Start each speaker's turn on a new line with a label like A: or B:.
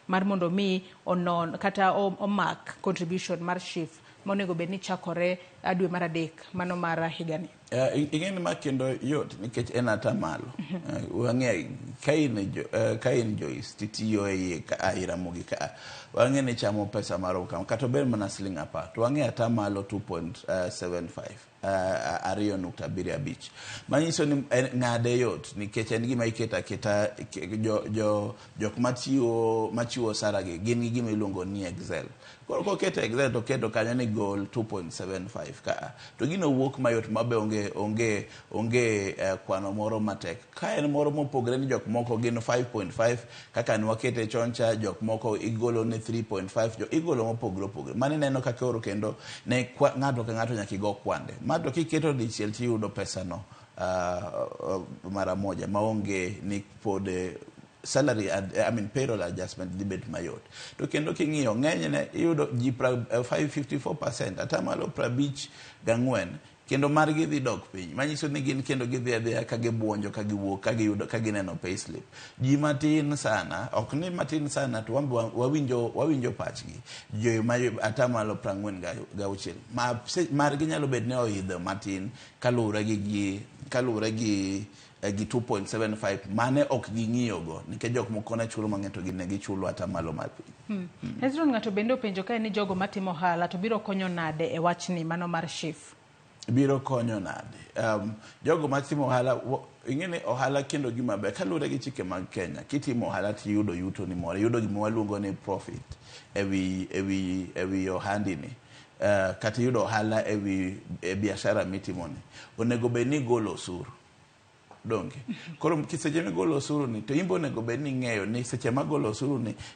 A: mar mondo mi onon kata omak contribution mar SHIF monego bedni chakore dwe mar adek mano mar higani.
B: Ing'eni ma kendo yot nikech en atamalo. Wang'e ka in Joyce titiyo e Ramogi ka wang'e ni chamo pesa mar okam kata ber mana siling apar to wang'e atamalo 2.75 2.75 manyiso ni ng'ade yot nikech en gima iketa jok machiwo osara gi gin gi gima iluongo ni Excel. Koro koketo Excel to keto kanyo ni goal 2.75 ka to gino wuok mayot mabe onge kwano moro matek. Ka en moro mopogre ni jok moko gin 5.5 kaka ni wakete choncha, jok moko igolo ni 3.5 jo igolo mopogre. Mane neno kaka oro kendo ne ng'ato ka ng'ato nyaka go kwande. Mato kiketo dichiel tiyudo pesa no mara moja maonge ni pod salary payroll adjustment debit mayot. To kendo king'iyo ng'enyne iyudo ji 554% atamalo 54 kendo margi dhi dok piny manyiso ni gin kendo gidhi adhiya ka gibuonjo ka giwuok ka giyudo ka gineno payslip. Ji matin sana ok ni matin sana to wawinjo pachgi jo ma atamalo 46 margi nyalo bet ne oidho matin kalure gi 2.75 mane ok ging'iyo go nikech jok moko ne chulo mang'eto gine gichulo atamalo mar piny.
A: Hezron, ng'ato bende openjo ka ni jogo matimo ohala to biro konyo nade e wachni mano mar SHIF?
B: Biro konyo nade? Jogo matimo ohala ing'eni ohala kendo gima ber kalure gi chike mag Kenya. Kitimo ohala tiyudo yuto ni moro, yudo gima waluongo ni profit ewi ohandini. Kata yudo ohala ewi biashara mitimoni. Onego bed ni golo osuru. Donge. Koro kiseche mi golo osuru ni to imbo onego bed ni ng'eyo ni seche ma golo osuru ni